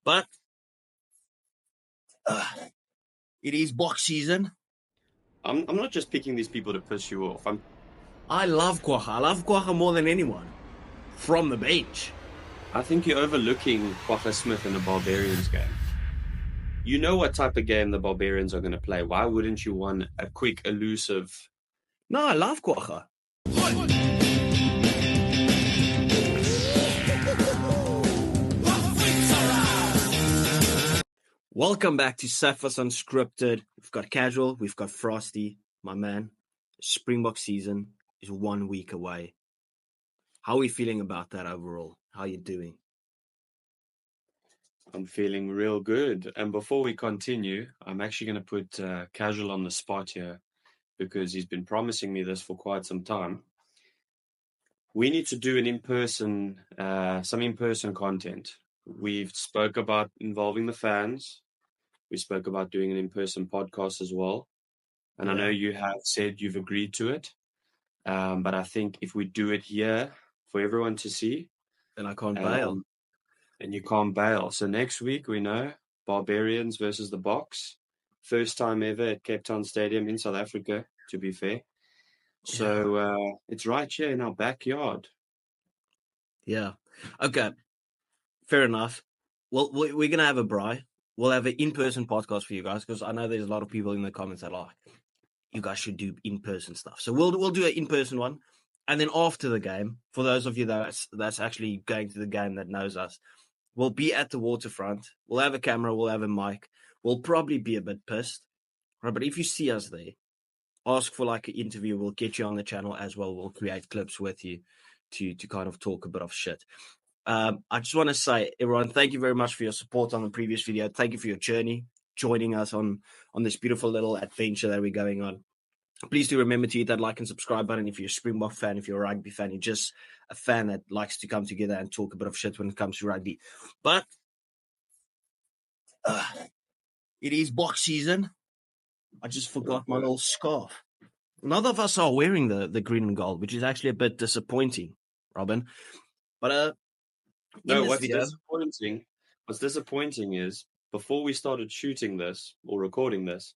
But it is box season. I'm not just picking these people to piss you off. I love Kwagga. I love Kwagga more than anyone. From the bench. I think you're overlooking Kwagga Smith in the Barbarians game. You know what type of game the Barbarians are going to play. Why wouldn't you want a quick, elusive... No, I love Kwagga. Welcome back to Safa's Unscripted. We've got Casual, we've got Frosty, my man. Springbok season is 1 week away. How are we feeling about that overall? How are you doing? I'm feeling real good. And before we continue, I'm actually going to put Casual on the spot here because he's been promising me this for quite some time. We need to do some in-person content. We've spoke about involving the fans. We spoke about doing an in-person podcast as well. And I know you have said you've agreed to it. But I think if we do it here for everyone to see, then I can't bail. And you can't bail. So next week, we know Barbarians versus the Boks. First time ever at Cape Town Stadium in South Africa, to be fair. So it's right here in our backyard. Yeah. Okay. Fair enough. Well, we're going to have a braai. We'll have an in-person podcast for you guys because I know there's a lot of people in the comments that are like, you guys should do in-person stuff. So we'll do an in-person one. And then after the game, for those of you that's actually going to the game that knows us, we'll be at the waterfront. We'll have a camera. We'll have a mic. We'll probably be a bit pissed. Right? But if you see us there, ask for like an interview. We'll get you on the channel as well. We'll create clips with you to kind of talk a bit of shit. I just want to say, everyone, thank you very much for your support on the previous video. Thank you for your journey, joining us on this beautiful little adventure that we're going on. Please do remember to hit that like and subscribe button if you're a Springbok fan, if you're a rugby fan, you're just a fan that likes to come together and talk a bit of shit when it comes to rugby. But it is box season. I just forgot my little scarf. None of us are wearing the green and gold, which is actually a bit disappointing, Robin. But no, what's disappointing is before we started shooting this or recording this,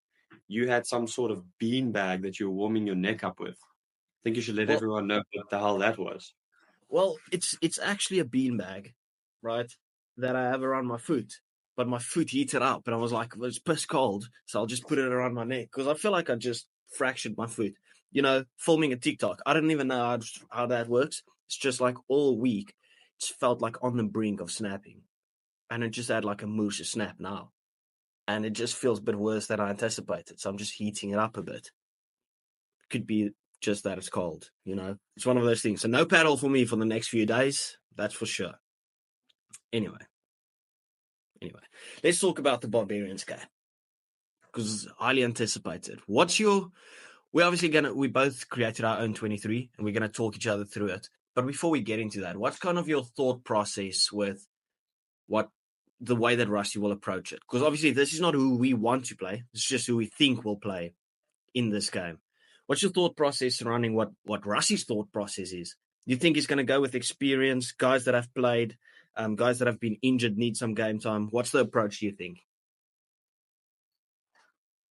you had some sort of bean bag that you were warming your neck up with. I think you should let everyone know what the hell that was. Well, it's actually a bean bag, right, that I have around my foot. But my foot heated up, and I was like, well, it's piss cold, so I'll just put it around my neck because I feel like I just fractured my foot. You know, filming a TikTok. I don't even know how that works. It's just like all week, it's felt like on the brink of snapping. And it just had like a moose snap now. And it just feels a bit worse than I anticipated. So I'm just heating it up a bit. Could be just that it's cold, you know. It's one of those things. So no paddle for me for the next few days. That's for sure. Anyway, let's talk about the Barbarians game. Because it's highly anticipated. We both created our own 23 and we're going to talk each other through it. But before we get into that, what's kind of your thought process with the way that Rassie will approach it? Because obviously this is not who we want to play. It's just who we think will play in this game. What's your thought process surrounding what Rassie's thought process is? Do you think he's going to go with experience, guys that have played, guys that have been injured, need some game time? What's the approach, do you think?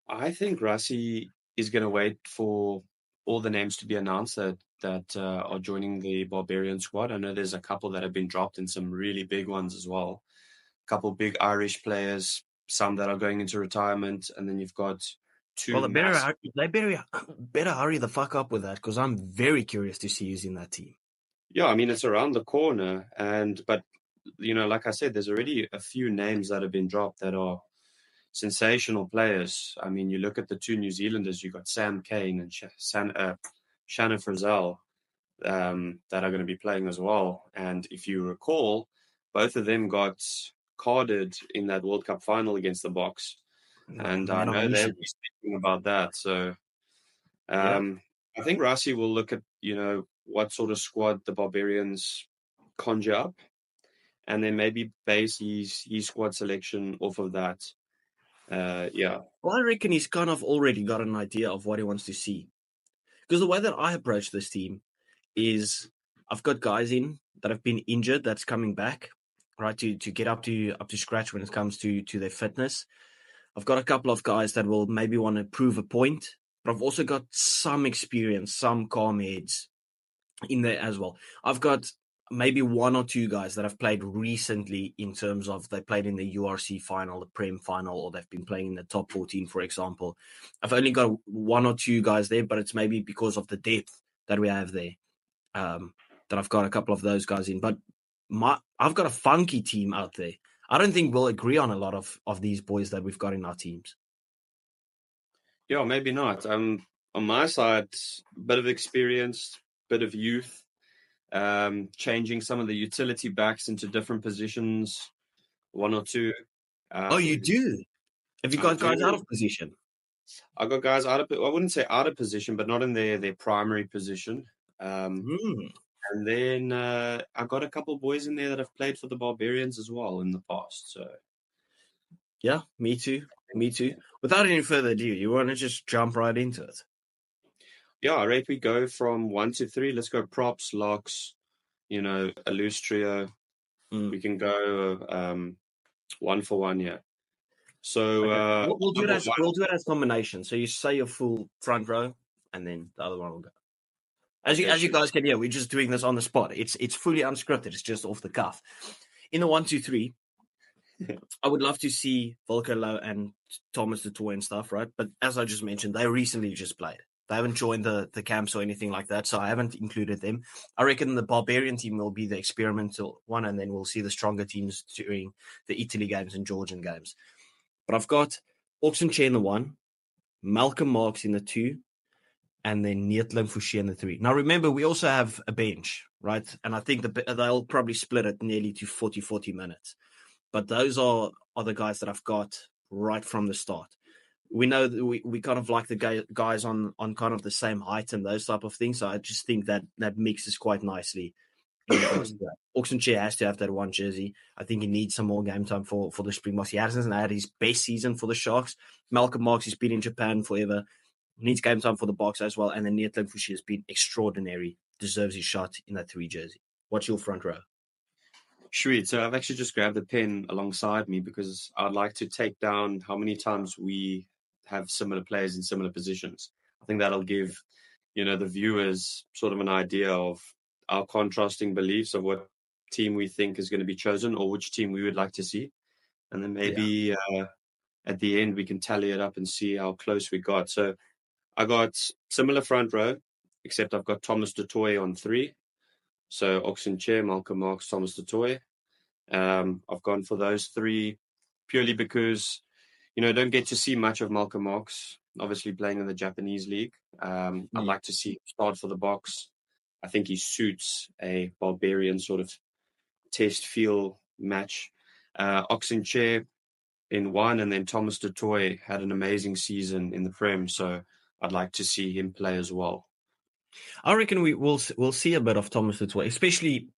I think Rassie is going to wait for all the names to be announced that are joining the Barbarian squad. I know there's a couple that have been dropped and some really big ones as well. A couple big Irish players, some that are going into retirement, and then you've got two. Well, they better hurry the fuck up with that because I'm very curious to see who's in that team. Yeah, I mean, it's around the corner. But, you know, like I said, there's already a few names that have been dropped that are sensational players. I mean, you look at the two New Zealanders, you've got Sam Cane and Shannon Frizzell that are going to be playing as well. And if you recall, both of them got carded in that World Cup final against the Boks. And I know they'll be speaking about that. So I think Rassie will look at, you know, what sort of squad the Barbarians conjure up and then maybe base his squad selection off of that. Well, I reckon he's kind of already got an idea of what he wants to see. Because the way that I approach this team is I've got guys in that have been injured that's coming back. right, to get up to scratch when it comes to their fitness. I've got a couple of guys that will maybe want to prove a point, but I've also got some experience, some calm heads in there as well. I've got maybe one or two guys that have played recently in terms of they played in the URC final, the Prem final, or they've been playing in the top 14, for example. I've only got one or two guys there, but it's maybe because of the depth that we have there that I've got a couple of those guys in. But I've got a funky team out there. I don't think we'll agree on a lot of these boys that we've got in our teams. Yeah, maybe not. On my side, a bit of experience, bit of youth, changing some of the utility backs into different positions, one or two. Oh, you do? Have you I got guys out do. of position? I got guys out of, I wouldn't say out of position, but not in their primary position. Mm. And then I got a couple of boys in there that have played for the Barbarians as well in the past. So Yeah, me too. Me too. Without any further ado, you want to just jump right into it? yeah, I rate we go from 1 to 3. Let's go props, locks, a loose trio. We can go 1 for 1, yeah. So Okay. We'll do it number as one, we'll do it as combination. So you say your full front row, and then the other one will go. As okay, you shoot. guys can hear, we're just doing this on the spot. It's fully unscripted. It's just off the cuff. In the 1, 2, 3, I would love to see Volker Low and Thomas the Toy and stuff, right? But as I just mentioned, they recently just played. They haven't joined the camps or anything like that, so I haven't included them. I reckon the Barbarian team will be the experimental one, and then we'll see the stronger teams during the Italy games and Georgian games. But I've got Oxenchair in the 1, Malcolm Marks in the 2, and then Neetling Fouché in the 3. Now, remember, we also have a bench, right? And I think they'll probably split it nearly to 40 minutes. But those are the guys that I've got right from the start. We know that we kind of like the guys on kind of the same height and those type of things. So I just think that mixes quite nicely in regards to that. Oxenchair has to have that one jersey. I think he needs some more game time for the Springboks. He hasn't had his best season for the Sharks. Malcolm Marks has been in Japan forever. Needs game time for the Boks as well. And then Neetling Fouché has been extraordinary. Deserves his shot in that 3 jersey. What's your front row? Sweet. So I've actually just grabbed a pen alongside me because I'd like to take down how many times we have similar players in similar positions. I think that'll give, the viewers sort of an idea of our contrasting beliefs of what team we think is going to be chosen or which team we would like to see. And then maybe at the end we can tally it up and see how close we got. So I got similar front row, except I've got Thomas du Toit on 3. So Oxenchair, Malcolm Marks, Thomas du Toit. I've gone for those 3 purely because, don't get to see much of Malcolm Marks, obviously playing in the Japanese league. I'd like to see him start for the Boks. I think he suits a Barbarian sort of test feel match. Oxenchair in 1, and then Thomas du Toit had an amazing season in the Prem, so I'd like to see him play as well. I reckon we'll see a bit of Thomas du Toit, especially.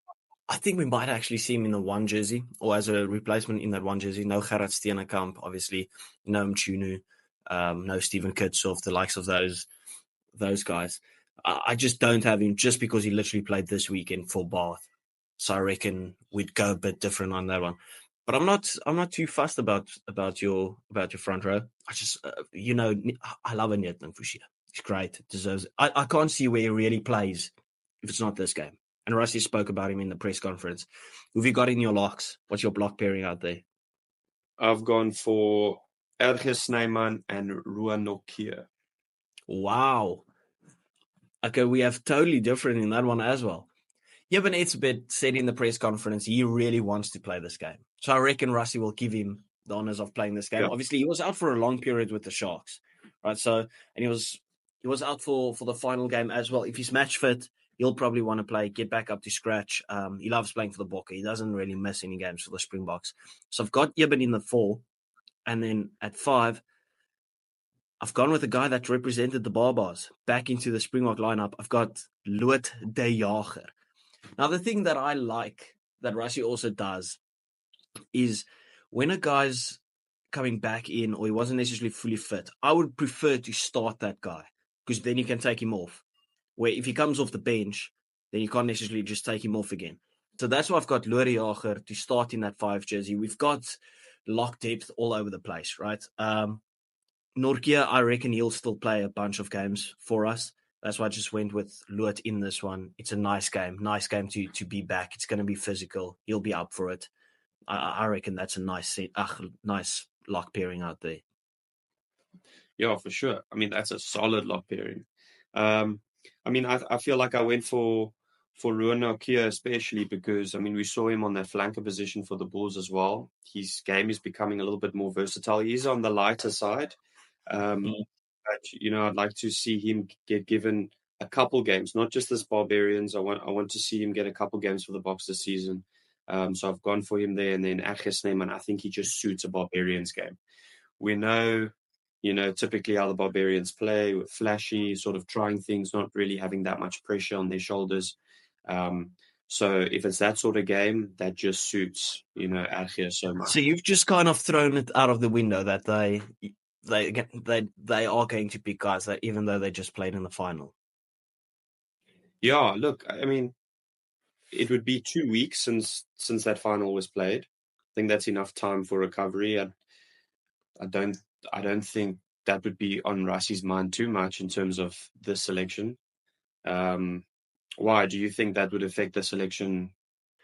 I think we might actually see him in the 1 jersey or as a replacement in that 1 jersey. No Gerard Steenekamp, obviously. No Mchunu, no Stephen Kitsoff, the likes of those guys. I just don't have him just because he literally played this weekend for Bath. So I reckon we'd go a bit different on that one. But I'm not too fussed about your front row. I just I love a Neetling Fouché. He's great. Deserves it. I can't see where he really plays if it's not this game. And Rassie spoke about him in the press conference. Who have you got in your locks? What's your block pairing out there? I've gone for Erge Snyman and Ruan Nokia. Wow. Okay, we have totally different in that one as well. Yeah, but it's a bit said in the press conference he really wants to play this game. So I reckon Rassie will give him the honors of playing this game. Yeah. Obviously, he was out for a long period with the Sharks, right? So, and he was out for the final game as well. If he's match fit, he'll probably want to play, get back up to scratch. He loves playing for the Bokke. He doesn't really miss any games for the Springboks. So I've got Ibn in the 4, and then at 5, I've gone with a guy that represented the Barbars back into the Springbok lineup. I've got Louet de Jager. Now, the thing that I like that Rassie also does is when a guy's coming back in or he wasn't necessarily fully fit, I would prefer to start that guy because then you can take him off. Where if he comes off the bench, then you can't necessarily just take him off again. So that's why I've got Lorie Jager to start in that 5 jersey. We've got lock depth all over the place, right? Norkia, I reckon he'll still play a bunch of games for us. That's why I just went with Loot in this one. It's a nice game to be back. It's going to be physical. He'll be up for it. I reckon that's a nice lock pairing out there. Yeah, for sure. I mean, that's a solid lock pairing. I mean, I feel like I went for Ruan Norkia especially because, I mean, we saw him on that flanker position for the Bulls as well. His game is becoming a little bit more versatile. He's on the lighter side. But, I'd like to see him get given a couple games, not just this Barbarians. I want to see him get a couple games for the Boks this season. So I've gone for him there. And then Achis Snyman, I think he just suits a Barbarians game. We know, typically how the Barbarians play with flashy, sort of trying things, not really having that much pressure on their shoulders. So if it's that sort of game, that just suits, Achis so much. So you've just kind of thrown it out of the window that they are going to pick guys that even though they just played in the final. Yeah, look, I mean, it would be 2 weeks since that final was played. I think that's enough time for recovery. I don't think that would be on Rassie's mind too much in terms of the selection. Why do you think that would affect the selection?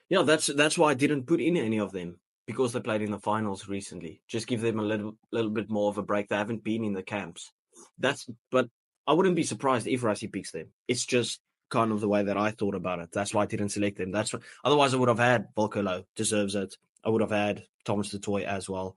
Yeah, that's why I didn't put in any of them, because they played in the finals recently. Just give them a little bit more of a break. They haven't been in the camps. But I wouldn't be surprised if Rassie picks them. It's just kind of the way that I thought about it. That's why I didn't select them. Otherwise I would have had Volkolo, deserves it. I would have had Thomas du Toit as well.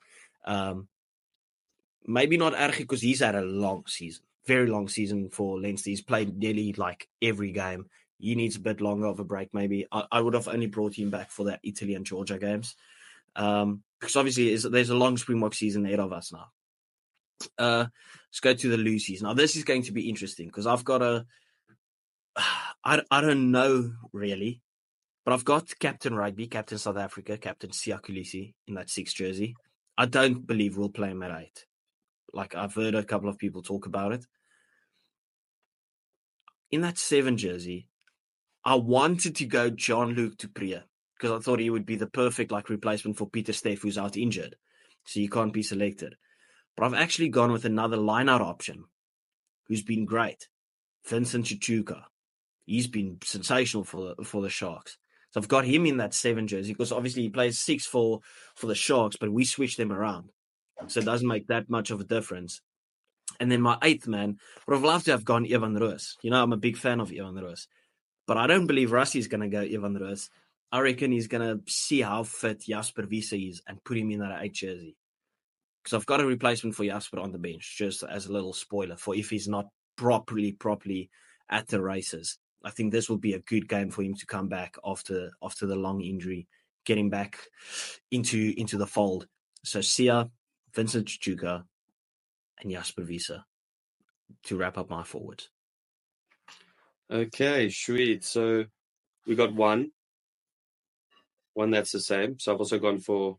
Maybe not Ergie because he's had a long season, very long season for Leinster. He's played nearly like every game. He needs a bit longer of a break, maybe. I would have only brought him back for that Italy and Georgia games. Because obviously there's a long Springbok season ahead of us now. Let's go to the Lucy's. Now, this is going to be interesting because I've got I don't know really, but I've got Captain Rugby, Captain South Africa, Captain Siya Kolisi in that 6 jersey. I don't believe we'll play him at 8. Like, I've heard a couple of people talk about it. In that 7 jersey, I wanted to go Jean-Luc du Preez because I thought he would be the perfect replacement for Peter Steff, who's out injured. So he can't be selected. But I've actually gone with another line-out option who's been great. Vincent Chichuka. He's been sensational for the Sharks. So I've got him in that 7 jersey because obviously he plays 6 for the Sharks, but we switch them around. So it doesn't make that much of a difference. And then my 8th man, would have loved to have gone Evan Roos. I'm a big fan of Evan Roos. But I don't believe Rassie's going to go Evan Roos. I reckon he's going to see how fit Jasper Wiese is and put him in that 8 jersey. Because I've got a replacement for Jasper on the bench, just as a little spoiler for if he's not properly at the races. I think this will be a good game for him to come back after the long injury, getting back into the fold. So Siya, Vincent Chichuka, and Jasper Wiese to wrap up my forwards. Okay, sweet. So we got one that's the same. So I've also gone for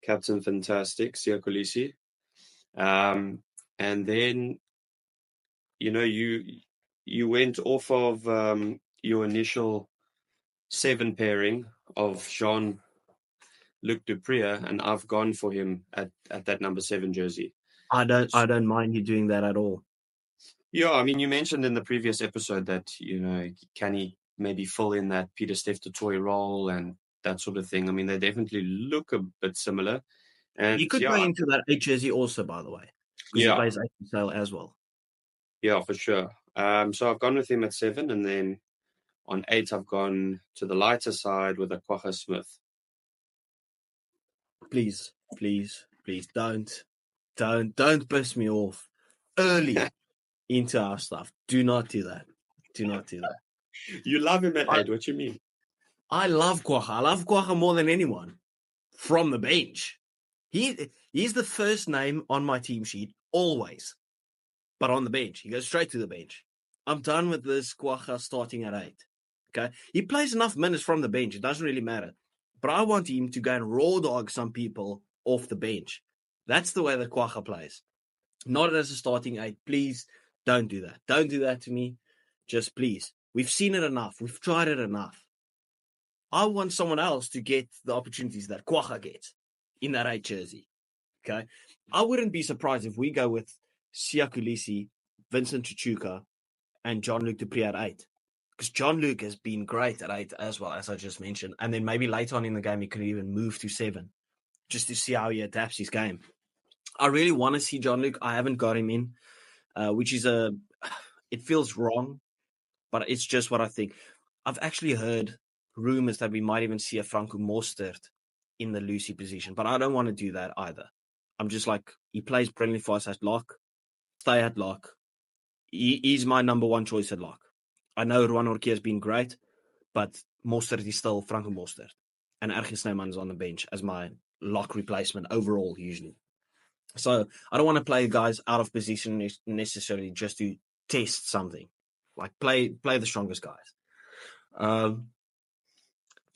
Captain Fantastic, Siya Kolisi. And then, you went off of your initial 7 pairing of Jean-Luc du Preez, and I've gone for him at that number 7 jersey. I don't mind you doing that at all. Yeah, I mean, you mentioned in the previous episode that, can he maybe fill in that Peter Steff du Toit role and that sort of thing. I mean, they definitely look a bit similar. And he could play into that 8 jersey also, by the way, because he plays 8 sale as well. Yeah, for sure. So I've gone with him at 7, and then on 8, I've gone to the lighter side with a Kwagga Smith. Please, don't piss me off early into our stuff. Do not do that. You love him at 8. What you mean? I love Kwagga. I love Kwagga more than anyone from the bench. He's the first name on my team sheet always, but on the bench. He goes straight to the bench. I'm done with this Kwagga starting at 8. Okay, he plays enough minutes from the bench. It doesn't really matter. But I want him to go and raw dog some people off the bench. That's the way that Kwagga plays. Not as a starting 8. Please don't do that. Don't do that to me. Just please. We've seen it enough. We've tried it enough. I want someone else to get the opportunities that Kwagga gets in that 8 jersey. Okay. I wouldn't be surprised if we go with Siya Kolisi, Vincent Chuchuka, and John-Luc du Preez at 8. Because John-Luc has been great at 8 as well, as I just mentioned. And then maybe later on in the game, he could even move to 7 just to see how he adapts his game. I really want to see John-Luc. I haven't got him in, which is it feels wrong, but it's just what I think. I've actually heard rumors that we might even see a Franco Mostert in the Lucy position, but I don't want to do that either. I'm just like, he plays brilliantly for us at lock. Stay at lock. He's my number one choice at lock. I know Ruan Orkia has been great, but Mostert is still Franco Mostert. And Ergin Snyman is on the bench as my lock replacement overall, usually. So I don't want to play guys out of position necessarily just to test something. Like play the strongest guys.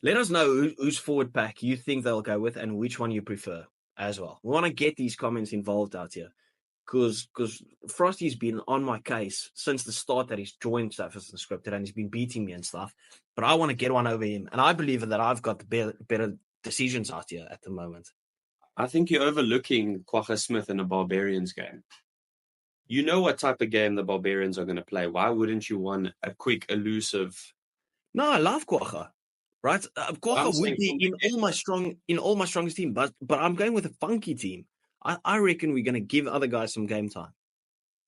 Let us know whose forward pack you think they'll go with and which one you prefer as well. We want to get these comments involved out here because Frosty's been on my case since the start that he's joined South African Scripted and he's been beating me and stuff. But I want to get one over him, and I believe that I've got the better decisions out here at the moment. I think you're overlooking Kwagga Smith in a Barbarians game. You know what type of game the Barbarians are going to play. Why wouldn't you want a quick, elusive? No, I love Kwagga. Right, Kwagga would be in all my strongest team, but I'm going with a funky team. I reckon we're going to give other guys some game time.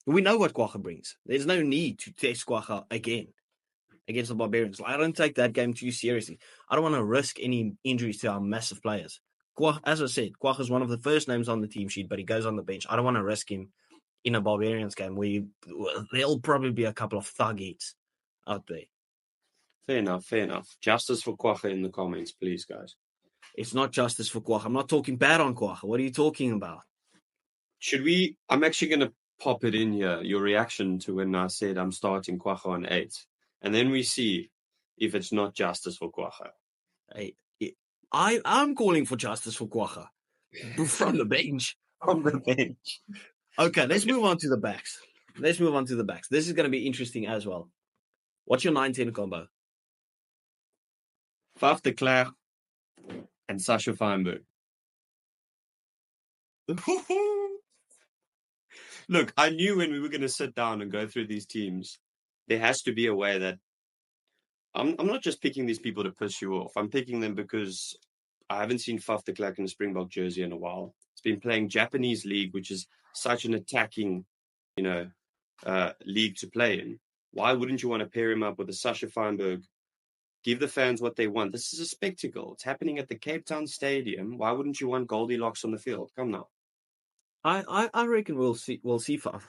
We know what Kwagga brings. There's no need to test Kwagga again against the Barbarians. I don't take that game too seriously. I don't want to risk any injuries to our massive players. As I said, Kwagga is one of the first names on the team sheet, but he goes on the bench. I don't want to risk him in a Barbarians game where there'll probably be a couple of thug hits out there. Fair enough. Justice for Kwagga in the comments, please, guys. It's not justice for Kwagga. I'm not talking bad on Kwagga. What are you talking about? Should we? I'm actually going to pop it in here, your reaction to when I said I'm starting Kwagga on 8. And then we see if it's not justice for Kwagga. Hey, I'm calling for justice for Kwagga from the bench. On the bench. Okay, let's move on to the backs. This is going to be interesting as well. What's your 9-10 combo? Faf de Klerk and Sasha Feinberg. Look, I knew when we were going to sit down and go through these teams, there has to be a way that I'm not just picking these people to piss you off. I'm picking them because I haven't seen Faf de Klerk in a Springbok jersey in a while. It's been playing Japanese league, which is such an attacking, league to play in. Why wouldn't you want to pair him up with a Sasha Feinberg? Give the fans what they want. This is a spectacle. It's happening at the Cape Town Stadium. Why wouldn't you want Goldilocks on the field? Come now. I reckon we'll see Faf,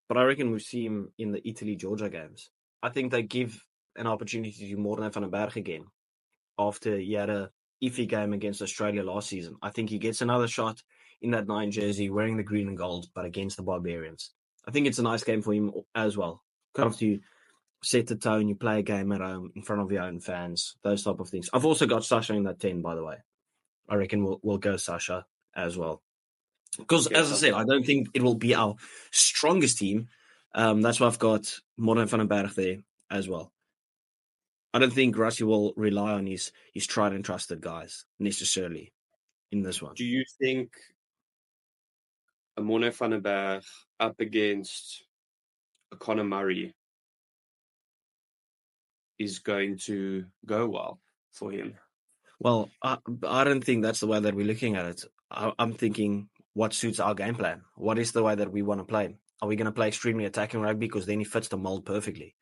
but I reckon we'll see him in the Italy-Georgia games. I think they give an opportunity to Morne van den Berg again after he had a iffy game against Australia last season. I think he gets another shot in that 9 jersey wearing the green and gold, but against the Barbarians. I think it's a nice game for him as well. Kind of to set the tone, you play a game at home in front of your own fans, those type of things. I've also got Sasha in that 10, by the way. I reckon we'll go Sasha as well. Because, as I said, I don't think it will be our strongest team. That's why I've got Morne van den Berg there as well. I don't think Rassie will rely on his tried and trusted guys necessarily in this one. Do you think a Morne van den Berg up against a Conor Murray is going to go well for him? Well, I don't think that's the way that we're looking at it. I'm thinking what suits our game plan. What is the way that we want to play? Are we going to play extremely attacking rugby? Because then he fits the mold perfectly.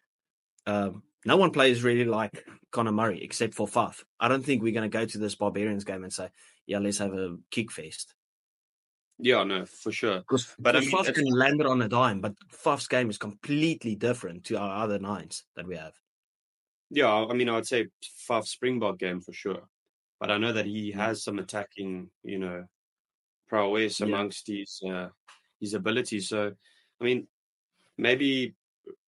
No one plays really like Conor Murray except for Faf. I don't think we're going to go to this Barbarians game and say, yeah, let's have a kick fest. Yeah, no, for sure. But Faf can land it on a dime, but Faf's game is completely different to our other 9s that we have. Yeah, I mean, I would say Faf Springbok game for sure. But I know that he has some attacking, prowess amongst his abilities. So, I mean, maybe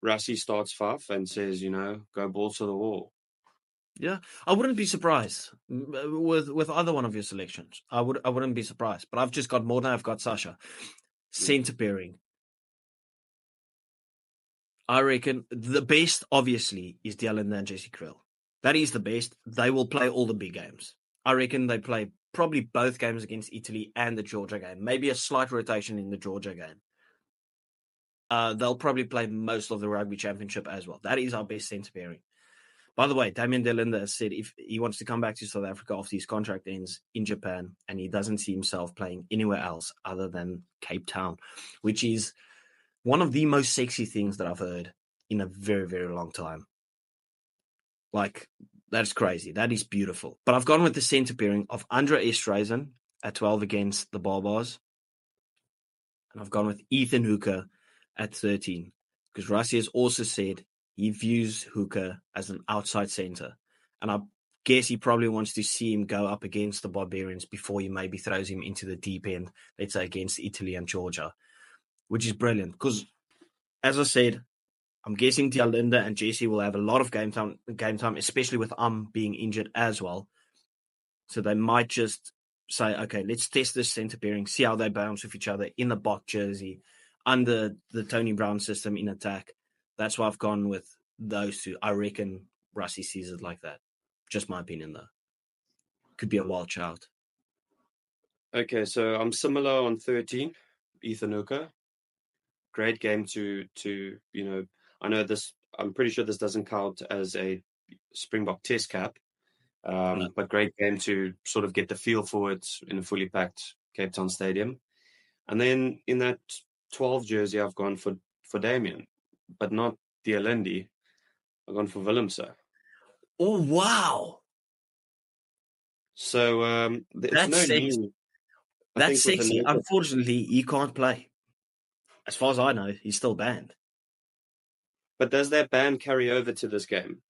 Rassie starts Faf and says, go balls to the wall. Yeah, I wouldn't be surprised with either one of your selections. I wouldn't be surprised. But I've just got Morne, I've got Sasha. Centre pairing. I reckon the best, obviously, is Dylan and Jesse Krill. That is the best. They will play all the big games. I reckon they play probably both games against Italy and the Georgia game. Maybe a slight rotation in the Georgia game. They'll probably play most of the Rugby Championship as well. That is our best centre pairing. By the way, Damian de Linde has said if he wants to come back to South Africa after his contract ends in Japan, and he doesn't see himself playing anywhere else other than Cape Town, which is one of the most sexy things that I've heard in a very, very long time. Like, that's crazy. That is beautiful. But I've gone with the centre pairing of Andre Esterhuizen at 12 against the Barbars. And I've gone with Ethan Hooker at 13. Because Rassie has also said he views Hooker as an outside centre. And I guess he probably wants to see him go up against the Barbarians before he maybe throws him into the deep end, let's say against Italy and Georgia, which is brilliant. Because, as I said, I'm guessing de Linde and Jesse will have a lot of game time, especially with being injured as well. So they might just say, okay, let's test this centre pairing, see how they bounce with each other in the Bok jersey, under the Tony Brown system in attack. That's why I've gone with those two. I reckon Rassie sees it like that. Just my opinion, though. Could be a wild child. Okay, so I'm similar on 13, Ethan Hooker. Great game to I know this. I'm pretty sure this doesn't count as a Springbok test cap, No. but great game to sort of get the feel for it in a fully packed Cape Town stadium. And then in that 12 jersey, I've gone for Damien, but not de Linde. I've gone for Willemse. Oh, wow. So it's That's no sexy. news. That's sexy. Unfortunately, he can't play. As far as I know, he's still banned. But does that ban carry over to this game?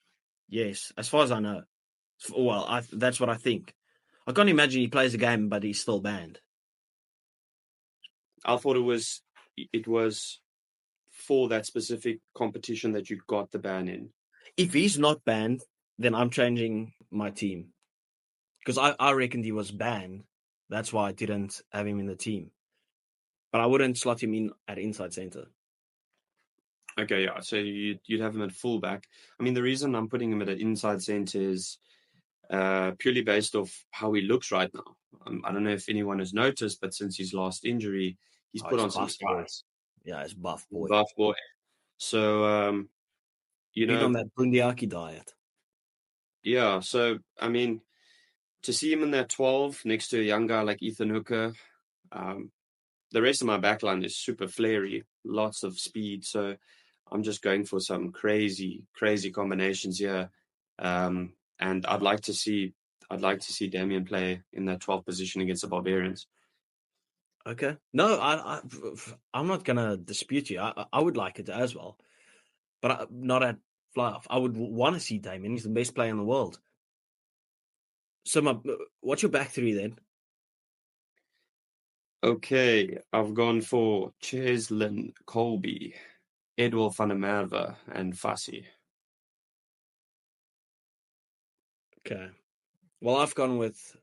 Yes, as far as I know. Well, that's what I think. I can't imagine he plays a game, but he's still banned. I thought it was for that specific competition that you got the ban in. If he's not banned, then I'm changing my team. Because I reckoned he was banned. That's why I didn't have him in the team. But I wouldn't slot him in at inside centre. Okay, yeah. So you'd have him at fullback. I mean, the reason I'm putting him at an inside centre is purely based off how he looks right now. I don't know if anyone has noticed, but since his last injury, he's put on some size. Yeah, it's buff boy. Buff boy. So, Been on that Bundiaki diet. Yeah. So, I mean, to see him in that 12 next to a young guy like Ethan Hooker, the rest of my backline is super flary, lots of speed. So I'm just going for some crazy, crazy combinations here. And I'd like to see Damien play in that 12th position against the Barbarians. Okay. No, I'm not gonna dispute you. I would like it as well, but not at fly off. I would want to see Damien. He's the best player in the world. So what's your back three then? Okay, I've gone for Cheslin, Colby, Edward van der Merwe, and Fassi. Okay. Well, I've gone with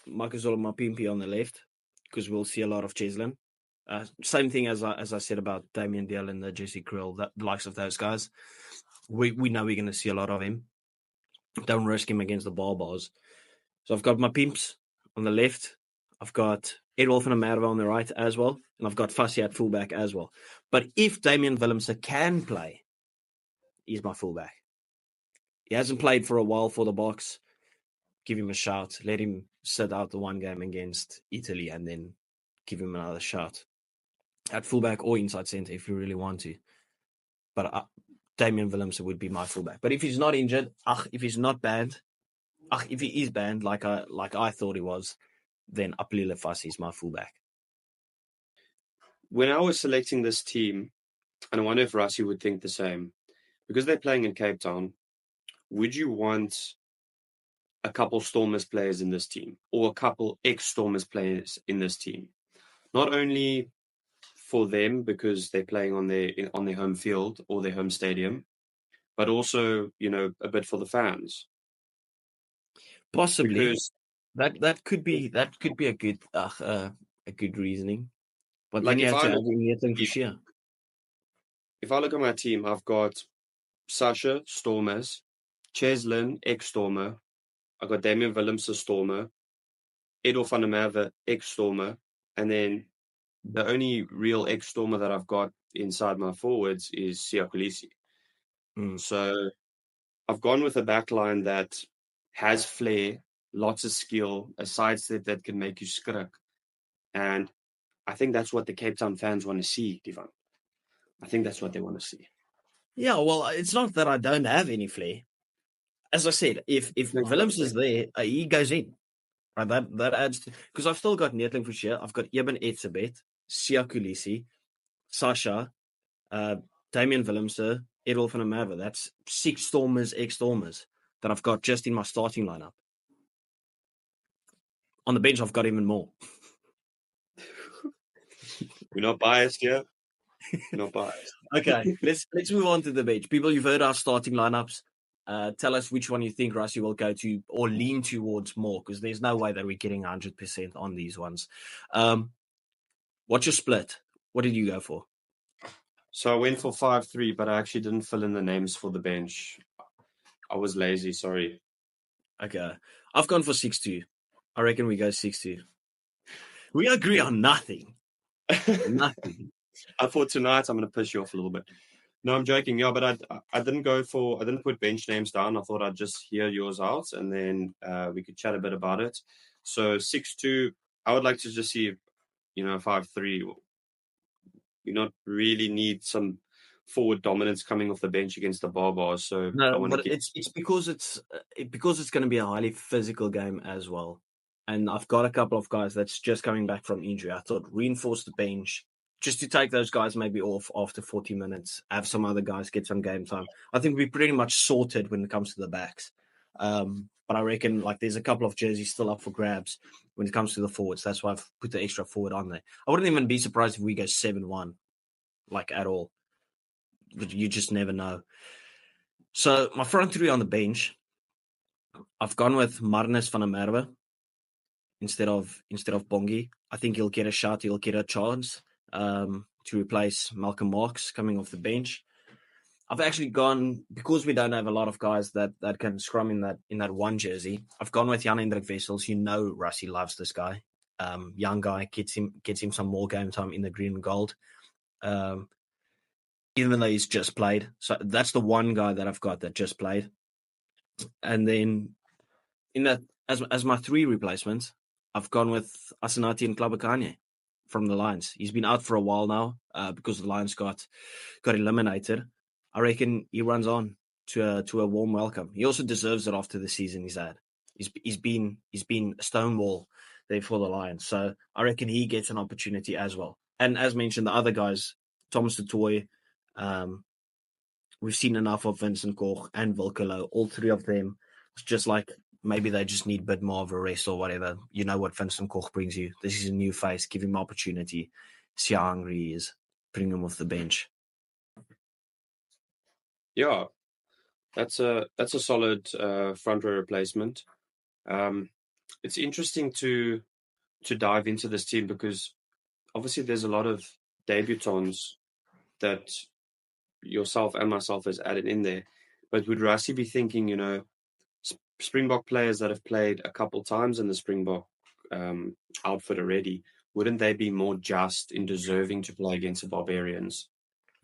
Makazole Mapimpi on the left because we'll see a lot of Cheslin. Same thing as I said about Damien Dale and the Jesse Krill, the likes of those guys. We know we're going to see a lot of him. Don't risk him against the Barbars. So I've got my pimps on the left. I've got Edwulf and Merwe on the right as well. And I've got Fassi at fullback as well. But if Damian Willemse can play, he's my fullback. He hasn't played for a while for the Boks. Give him a shout. Let him sit out the one game against Italy and then give him another shot at fullback or inside centre if you really want to. But Damian Willemse would be my fullback. But if he's not injured, if he's not banned, if he is banned like I thought he was, then Apulile Fassi is my fullback. When I was selecting this team, and I wonder if Rassie would think the same, because they're playing in Cape Town, would you want a couple Stormers players in this team or a couple ex-Stormers players in this team? Not only for them because they're playing on their home field or their home stadium, but also, a bit for the fans. Possibly. Because that could be a good reasoning. But like then you have to have him for sure. If I look at my team, I've got Sasha Stormers, Cheslin, ex-Stormer. I got Damian Willemse, Stormer. Edel van der Merwe, ex-Stormer. And then the only real ex-Stormer that I've got inside my forwards is Siyakulisi. So I've gone with a backline that has flair, lots of skill, a sidestep that can make you skrik. And I think that's what the Cape Town fans want to see, Divan. I think that's what they want to see. Yeah, well, it's not that I don't have any flair. As I said, if Willems is there, he goes in. Right, that adds to, because I've still got Neertling for sure. I've got Eben Etzebeth, Siyakulisi, Sasha, Damian Willemse, Edel van der Merwe. That's 6 Stormers, ex-Stormers that I've got just in my starting lineup. On the bench, I've got even more. We're not biased here. We're not biased. Okay, let's move on to the bench. People, you've heard our starting lineups. Tell us which one you think Rassie will go to or lean towards more, because there's no way that we're getting 100% on these ones. What's your split? What did you go for? So I went for 5-3, but I actually didn't fill in the names for the bench. I was lazy, sorry. Okay. I've gone for 6-2. I reckon we go 6-2. We agree on nothing. Nothing. I thought tonight I'm going to piss you off a little bit. No, I'm joking. Yeah, but I didn't put bench names down. I thought I'd just hear yours out and then we could chat a bit about it. So 6-2, I would like to just see, 5-3. You not really need some forward dominance coming off the bench against the Barbars. So no, but it's because it's going to be a highly physical game as well. And I've got a couple of guys that's just coming back from injury. I thought reinforce the bench just to take those guys maybe off after 40 minutes, have some other guys get some game time. I think we're pretty much sorted when it comes to the backs. But I reckon there's a couple of jerseys still up for grabs when it comes to the forwards. That's why I've put the extra forward on there. I wouldn't even be surprised if we go 7-1, at all. But you just never know. So my front three on the bench, I've gone with Marnus van der Merwe instead of Bongi. I think he'll get a shot. He'll get a chance to replace Malcolm Marx coming off the bench. I've actually gone, because we don't have a lot of guys that can scrum in that one jersey, I've gone with Jan-Hendrik Wessels. Rassie loves this guy. Young guy, gets him some more game time in the green and gold. Even though he's just played. So that's the one guy that I've got that just played. And then in that, as my 3 replacements, I've gone with Asenati and Klabakanye from the Lions. He's been out for a while now because the Lions got eliminated. I reckon he runs on to a warm welcome. He also deserves it after the season he's had. He's been a stonewall there for the Lions. So I reckon he gets an opportunity as well. And as mentioned, the other guys, Thomas du Toit, we've seen enough of Vincent Koch and Wilkelo. All 3 of them. It's just maybe they just need a bit more of a rest or whatever. You know what Vincent Koch brings you. This is a new face. Give him opportunity. See how hungry he is. Bring him off the bench. Yeah, that's a solid front row replacement. It's interesting to dive into this team because obviously there's a lot of debutants that yourself and myself has added in there. But would Rassie be thinking, Springbok players that have played a couple times in the Springbok outfit already, wouldn't they be more just in deserving to play against the Barbarians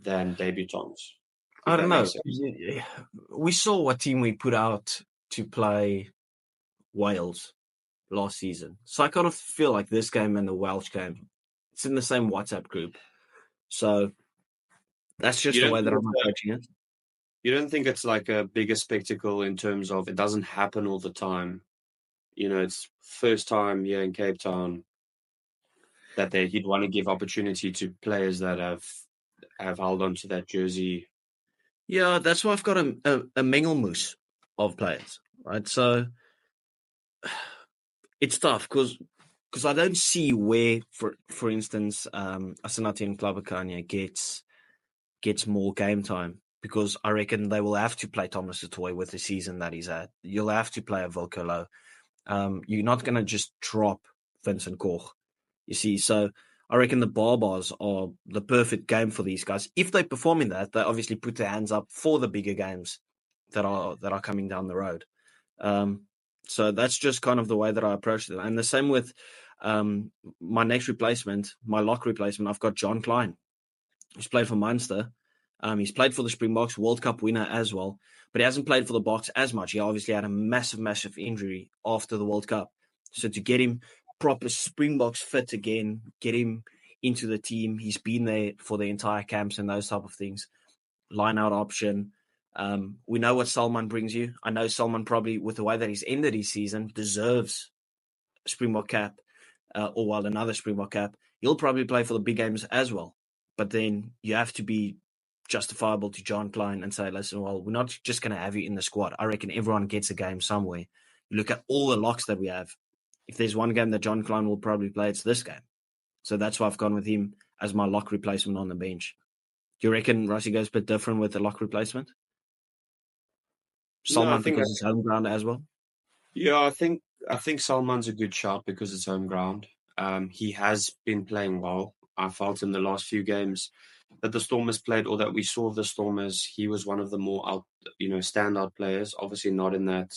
than debutants? I don't know. We saw what team we put out to play Wales last season. So I kind of feel like this game and the Welsh game, it's in the same WhatsApp group. So that's just the way that I'm approaching it. You don't think it's like a bigger spectacle in terms of it doesn't happen all the time? It's first time here in Cape Town that he'd want to give opportunity to players that have held on to that jersey. Yeah, that's why I've got a mengelmoes of players, right? So it's tough because I don't see where, for instance, Asenati and Klabakanye gets more game time, because I reckon they will have to play Thomas du Toit with the season that he's at. You'll have to play a Wilkelo. You're not going to just drop Vincent Koch, you see. So I reckon the Barbars are the perfect game for these guys. If they perform in that, they obviously put their hands up for the bigger games that are coming down the road. So that's just kind of the way that I approach it. And the same with my next replacement, my lock replacement. I've got John Klein. He's played for Munster. He's played for the Springboks, World Cup winner as well, but he hasn't played for the Boks as much. He obviously had a massive injury after the World Cup. So to get him proper Springboks fit again, get him into the team, he's been there for the entire camps and those type of things. Line out option. We know what Salman brings you. I know Salman probably, with the way that he's ended his season, deserves a Springbok cap, or another Springbok cap. He'll probably play for the big games as well. But then you have to be justifiable to John Klein and say, listen, well, we're not just going to have you in the squad. I reckon everyone gets a game somewhere. You look at all the locks that we have. If there's one game that John Klein will probably play, it's this game. So that's why I've gone with him as my lock replacement on the bench. Do you reckon Rassie goes a bit different with the lock replacement? Salman, because it's home ground as well? Yeah, I think Salman's a good shout because it's home ground. He has been playing well. I felt in the last few games that the Stormers played, or that we saw of the Stormers, he was one of the more standout players. Obviously not in that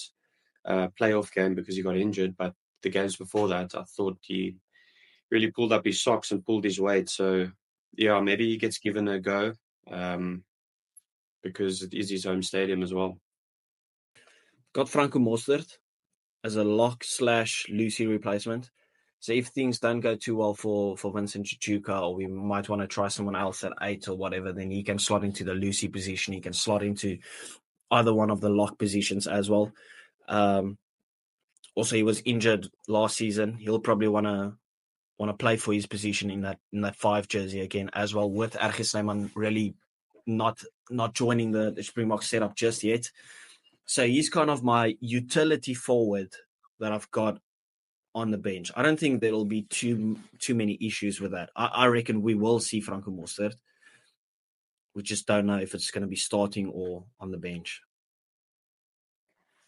playoff game because he got injured, but the games before that, I thought he really pulled up his socks and pulled his weight. So yeah, maybe he gets given a go because it is his home stadium as well. Got Franco Mostert as a lock / Lucy replacement. So if things don't go too well for Vincent Chichuka, or we might want to try someone else at 8 or whatever, then he can slot into the Lucy position. He can slot into either one of the lock positions as well. Also, he was injured last season. He'll probably want to play for his position in that 5 jersey again as well, with Ergis Snyman really not joining the Springbok setup just yet. So he's kind of my utility forward that I've got on the bench. I don't think there'll be too many issues with that. I reckon we will see Franco Mostert. We just don't know if it's going to be starting or on the bench.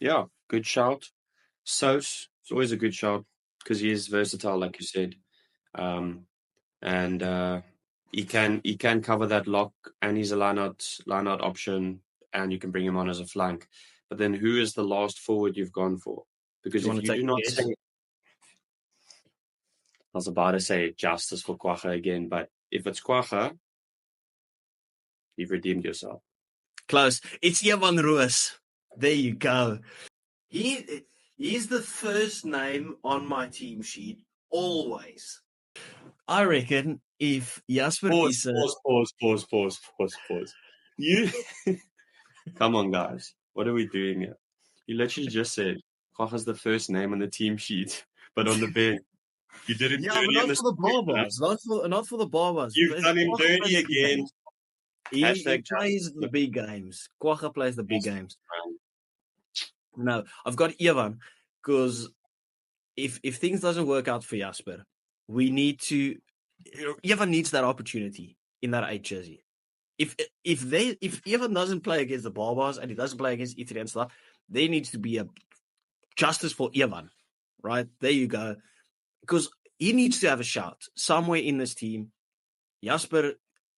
Yeah, good shout. Sos, it's always a good shout because he is versatile, like you said. And he can cover that lock, and he's a line out option, and you can bring him on as a flank. But then who is the last forward you've gone for? Because if you do not say, I was about to say justice for Kwagga again, but if it's Kwagga, you've redeemed yourself. Close. It's Evan Roos. There you go. He's the first name on my team sheet always. I reckon if Jasper Pause. You come on, guys. What are we doing here? You literally just said Kwagga's the first name on the team sheet, but on the bench. You did it dirty, but not for the Barbars. Not for the Barbars. You've done him dirty again. He plays the big games. Kwagga plays the big games. No, I've got Evan, because if things doesn't work out for Jasper, Evan needs that opportunity in that 8 jersey. If Evan doesn't play against the Barbars and he doesn't play against Italy and stuff, there needs to be a justice for Evan, right? There you go. Because he needs to have a shout somewhere in this team. Jasper,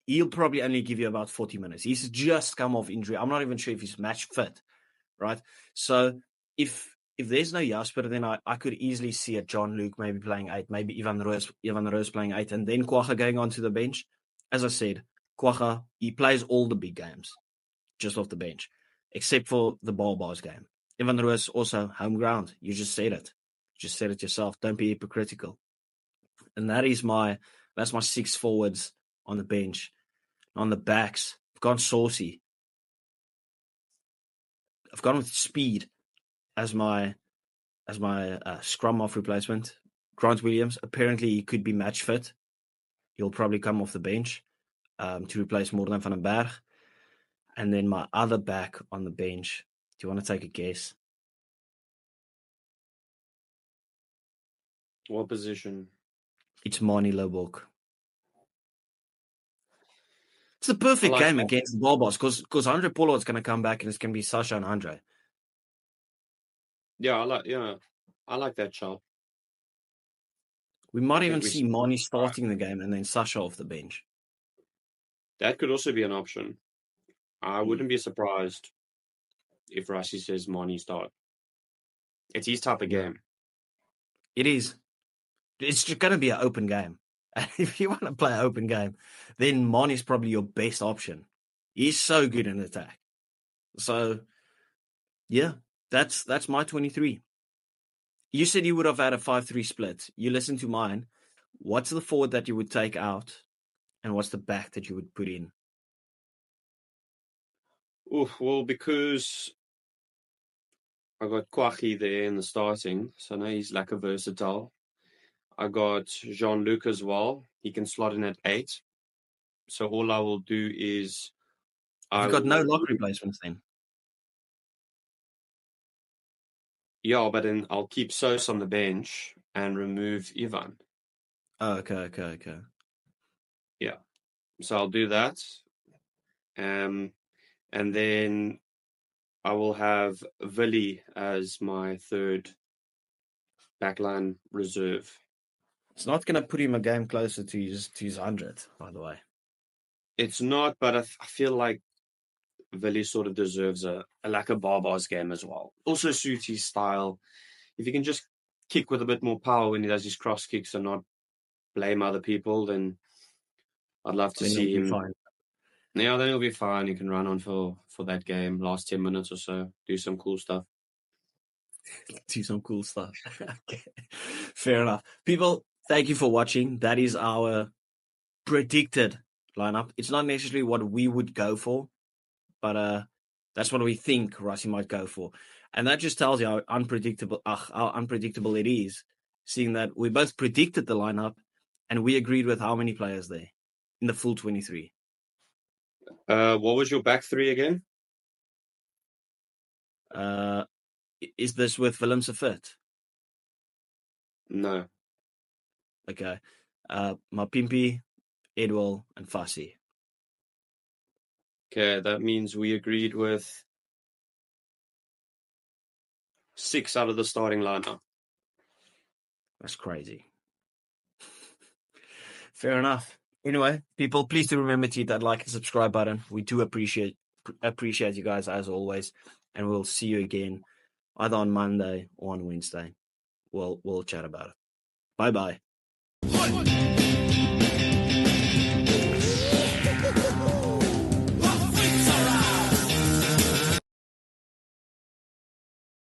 he'll probably only give you about 40 minutes. He's just come off injury. I'm not even sure if he's match fit, right? So if there's no Jasper, then I could easily see a John Luke maybe playing 8, maybe Evan Roos playing 8, and then Kwagga going onto the bench. As I said, Kwagga, he plays all the big games just off the bench, except for the Barbars game. Evan Roos also home ground. You just said it. You just said it yourself. Don't be hypocritical. And that's my 6 forwards on the bench. On the backs, I've gone Saucy. I've gone with Speed as my scrum off replacement. Grant Williams, apparently he could be match fit. He'll probably come off the bench to replace Morgan van den Berg. And then my other back on the bench, do you want to take a guess? What position? It's Mani Lobok. It's the perfect game against the Barbars because Andre Pollard's going to come back and it's going to be Sasha and Andre. Yeah, I like that shot. We might even see Mani starting the game and then Sasha off the bench. That could also be an option. I wouldn't be surprised if Rassie says Mani start. It's his type of game. It is. It's just going to be an open game. And if you want to play an open game, then Mani's probably your best option. He's so good in attack. So, yeah, that's my 23. You said you would have had a 5-3 split. You listened to mine. What's the forward that you would take out, and what's the back that you would put in? Well, because I got Kwaggy there in the starting, so now he's like a versatile. I got Jean-Luc as well. He can slot in at 8. So all I will do is You've got no lock replacements then. Yeah, but then I'll keep Sos on the bench and remove Ivan. Oh, okay. Yeah. So I'll do that. And then I will have Willie as my third backline reserve. It's not going to put him a game closer to his 100, by the way. It's not, but I feel like Willie sort of deserves a like a Barbar's game as well. Also suits his style. If he can just kick with a bit more power when he does his cross kicks and not blame other people, then I'd love to see him. Fine. Yeah, then he'll be fine. He can run on for that game, last 10 minutes or so, do some cool stuff. Do some cool stuff. Okay. Fair enough. People, thank you for watching. That is our predicted lineup. It's not necessarily what we would go for, but that's what we think Rassie might go for. And that just tells you how unpredictable it is, seeing that we both predicted the lineup and we agreed with how many players there in the full 23. What was your back three again? Is this with Willem se fit? No. Okay. Mapimpi, Edwell, and Fassi. Okay, that means we agreed with 6 out of the starting lineup. That's crazy. Fair enough. Anyway, people, please do remember to hit that like and subscribe button. We do appreciate you guys as always, and we'll see you again either on Monday or on Wednesday. We'll chat about it. Bye-bye.